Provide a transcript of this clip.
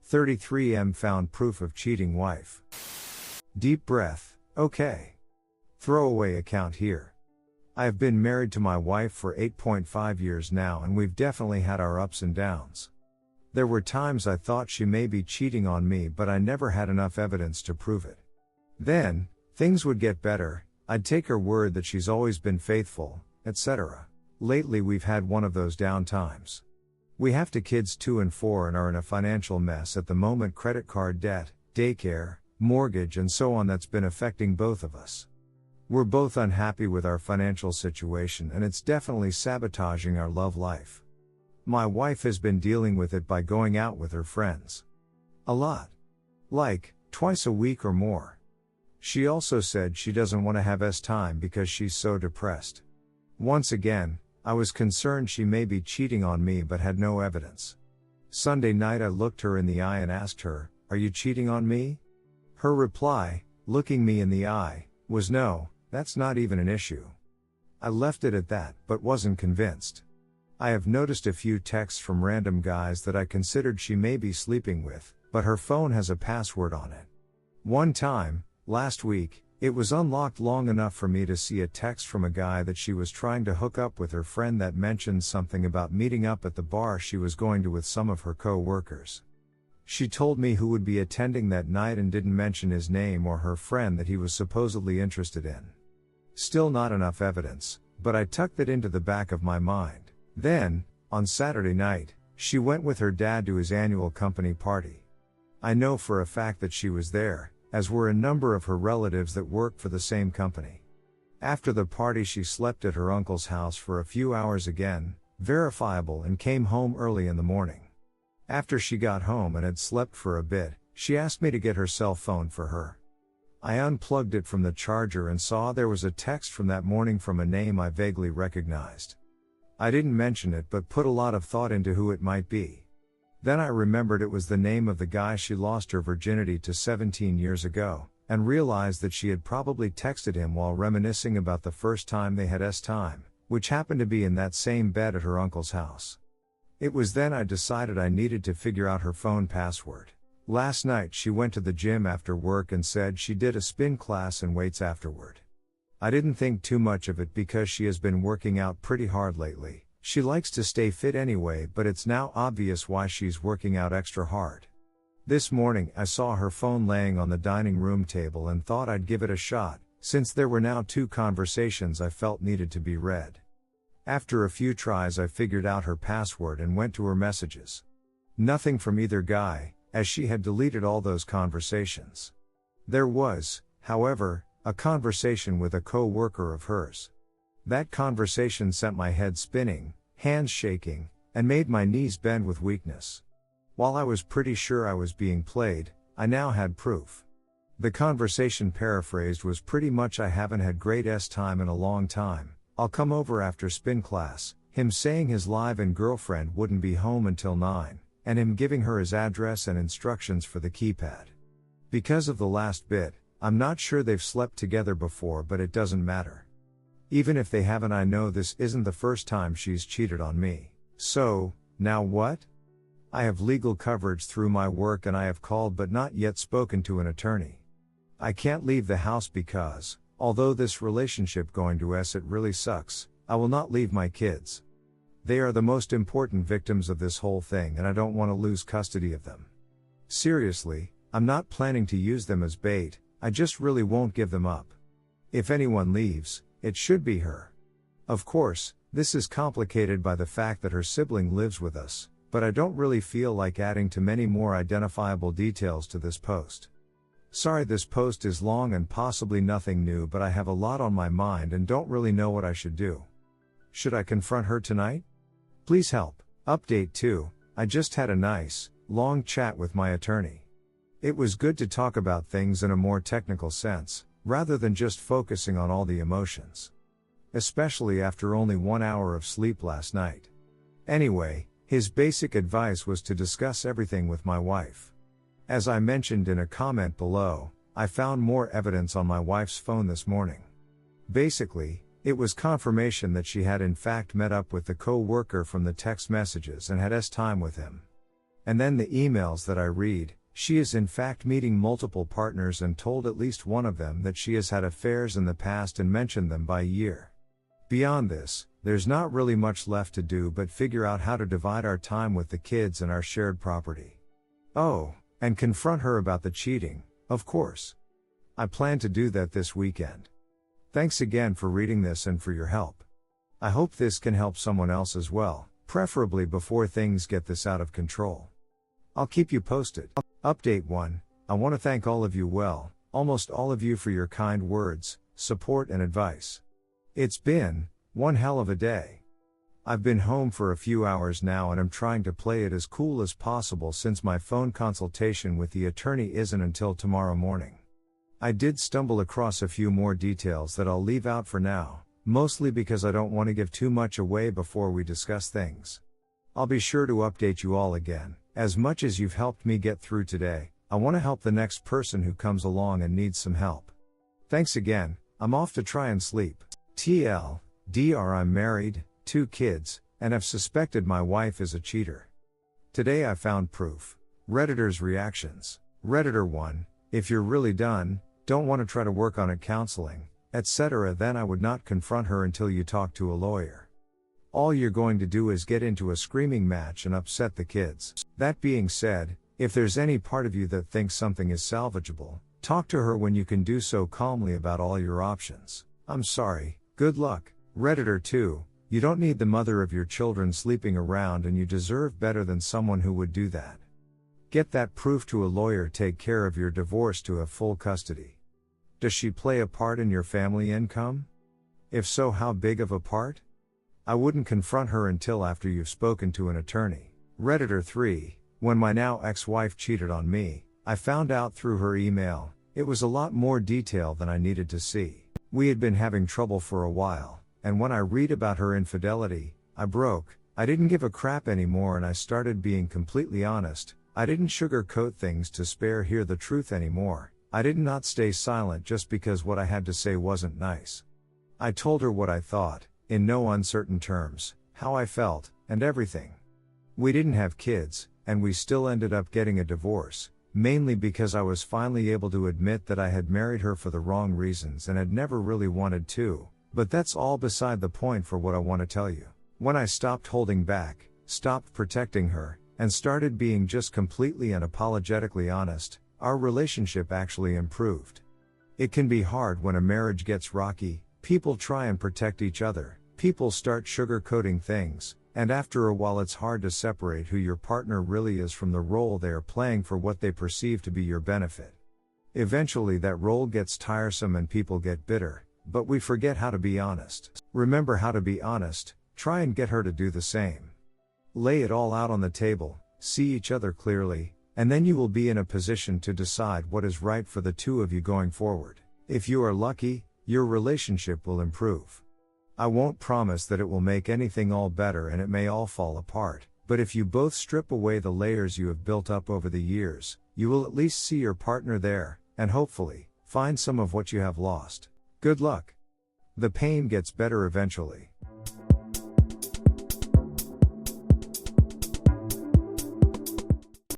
33M found proof of cheating wife. Deep breath, okay. Throwaway account here. I have been married to my wife for 8.5 years now, and we've definitely had our ups and downs. There were times I thought she may be cheating on me, but I never had enough evidence to prove it. Then, things would get better, I'd take her word that she's always been faithful, etc. Lately we've had one of those down times. We have two kids 2 and 4 and are in a financial mess at the moment, credit card debt, daycare, mortgage and so on that's been affecting both of us. We're both unhappy with our financial situation and it's definitely sabotaging our love life. My wife has been dealing with it by going out with her friends. A lot. Like, twice a week or more. She also said she doesn't want to have time because she's so depressed. Once again, I was concerned she may be cheating on me but had no evidence. Sunday night I looked her in the eye and asked her, "Are you cheating on me?" Her reply, looking me in the eye, was "No, that's not even an issue." I left it at that, but wasn't convinced. I have noticed a few texts from random guys that I considered she may be sleeping with, but her phone has a password on it. One time, last week, it was unlocked long enough for me to see a text from a guy that she was trying to hook up with her friend that mentioned something about meeting up at the bar she was going to with some of her co-workers. She told me who would be attending that night and didn't mention his name or her friend that he was supposedly interested in. Still not enough evidence, but I tucked it into the back of my mind. Then, on Saturday night, she went with her dad to his annual company party. I know for a fact that she was there, as were a number of her relatives that work for the same company. After the party she slept at her uncle's house for a few hours again, verifiable, and came home early in the morning. After she got home and had slept for a bit, she asked me to get her cell phone for her. I unplugged it from the charger and saw there was a text from that morning from a name I vaguely recognized. I didn't mention it but put a lot of thought into who it might be. Then I remembered it was the name of the guy she lost her virginity to 17 years ago, and realized that she had probably texted him while reminiscing about the first time they had time, which happened to be in that same bed at her uncle's house. It was then I decided I needed to figure out her phone password. Last night she went to the gym after work and said she did a spin class and weights afterward. I didn't think too much of it because she has been working out pretty hard lately. She likes to stay fit anyway, but it's now obvious why she's working out extra hard. This morning I saw her phone laying on the dining room table and thought I'd give it a shot, since there were now 2 conversations I felt needed to be read. After a few tries I figured out her password and went to her messages. Nothing from either guy, as she had deleted all those conversations. There was, however, a conversation with a co-worker of hers. That conversation sent my head spinning, hands shaking, and made my knees bend with weakness. While I was pretty sure I was being played, I now had proof. The conversation paraphrased was pretty much, "I haven't had great time in a long time, I'll come over after spin class," him saying his live-in girlfriend wouldn't be home until 9, and him giving her his address and instructions for the keypad. Because of the last bit, I'm not sure they've slept together before, but it doesn't matter. Even if they haven't, I know this isn't the first time she's cheated on me. So, now what? I have legal coverage through my work and I have called but not yet spoken to an attorney. I can't leave the house because, although this relationship going to it really sucks, I will not leave my kids. They are the most important victims of this whole thing and I don't want to lose custody of them. Seriously, I'm not planning to use them as bait, I just really won't give them up. If anyone leaves, it should be her. Of course, this is complicated by the fact that her sibling lives with us, but I don't really feel like adding too many more identifiable details to this post. Sorry this post is long and possibly nothing new, but I have a lot on my mind and don't really know what I should do. Should I confront her tonight? Please help. Update 2, I just had a nice, long chat with my attorney. It was good to talk about things in a more technical sense, rather than just focusing on all the emotions. Especially after only 1 hour of sleep last night. Anyway, his basic advice was to discuss everything with my wife. As I mentioned in a comment below, I found more evidence on my wife's phone this morning. Basically, it was confirmation that she had in fact met up with the co-worker from the text messages and had time with him. And then the emails that I read, she is in fact meeting multiple partners and told at least one of them that she has had affairs in the past and mentioned them by year. Beyond this, there's not really much left to do but figure out how to divide our time with the kids and our shared property. Oh, and confront her about the cheating, of course. I plan to do that this weekend. Thanks again for reading this and for your help. I hope this can help someone else as well, preferably before things get this out of control. I'll keep you posted. Update 1. I want to thank all of you, almost all of you, for your kind words, support and advice. It's been one hell of a day. I've been home for a few hours now and I'm trying to play it as cool as possible since my phone consultation with the attorney isn't until tomorrow morning. I did stumble across a few more details that I'll leave out for now, mostly because I don't want to give too much away before we discuss things. I'll be sure to update you all again. As much as you've helped me get through today, I want to help the next person who comes along and needs some help. Thanks again. I'm off to try and sleep. TLDR, I'm married, 2 kids, and have suspected my wife is a cheater. Today I found proof. Redditors' reactions. Redditor 1, if you're really done, don't want to try to work on it, counseling, etc., then I would not confront her until you talk to a lawyer. All you're going to do is get into a screaming match and upset the kids. That being said, if there's any part of you that thinks something is salvageable, talk to her when you can do so calmly about all your options. I'm sorry, good luck. Redditor 2, you don't need the mother of your children sleeping around and you deserve better than someone who would do that. Get that proof to a lawyer, take care of your divorce to have full custody. Does she play a part in your family income? If so, how big of a part? I wouldn't confront her until after you've spoken to an attorney. Redditor 3, when my now ex-wife cheated on me, I found out through her email. It was a lot more detail than I needed to see. We had been having trouble for a while, and when I read about her infidelity, I broke. I didn't give a crap anymore and I started being completely honest. I didn't sugarcoat things to hear the truth anymore. I did not stay silent just because what I had to say wasn't nice. I told her what I thought, in no uncertain terms, how I felt, and everything. We didn't have kids, and we still ended up getting a divorce, mainly because I was finally able to admit that I had married her for the wrong reasons and had never really wanted to, but that's all beside the point for what I want to tell you. When I stopped holding back, stopped protecting her, and started being just completely and unapologetically honest, our relationship actually improved. It can be hard when a marriage gets rocky. People try and protect each other, people start sugarcoating things, and after a while it's hard to separate who your partner really is from the role they are playing for what they perceive to be your benefit. Eventually that role gets tiresome and people get bitter, but we forget how to be honest. Remember how to be honest, try and get her to do the same. Lay it all out on the table, see each other clearly, and then you will be in a position to decide what is right for the two of you going forward. If you are lucky, your relationship will improve. I won't promise that it will make anything all better and it may all fall apart, but if you both strip away the layers you have built up over the years, you will at least see your partner there, and hopefully, find some of what you have lost. Good luck. The pain gets better eventually.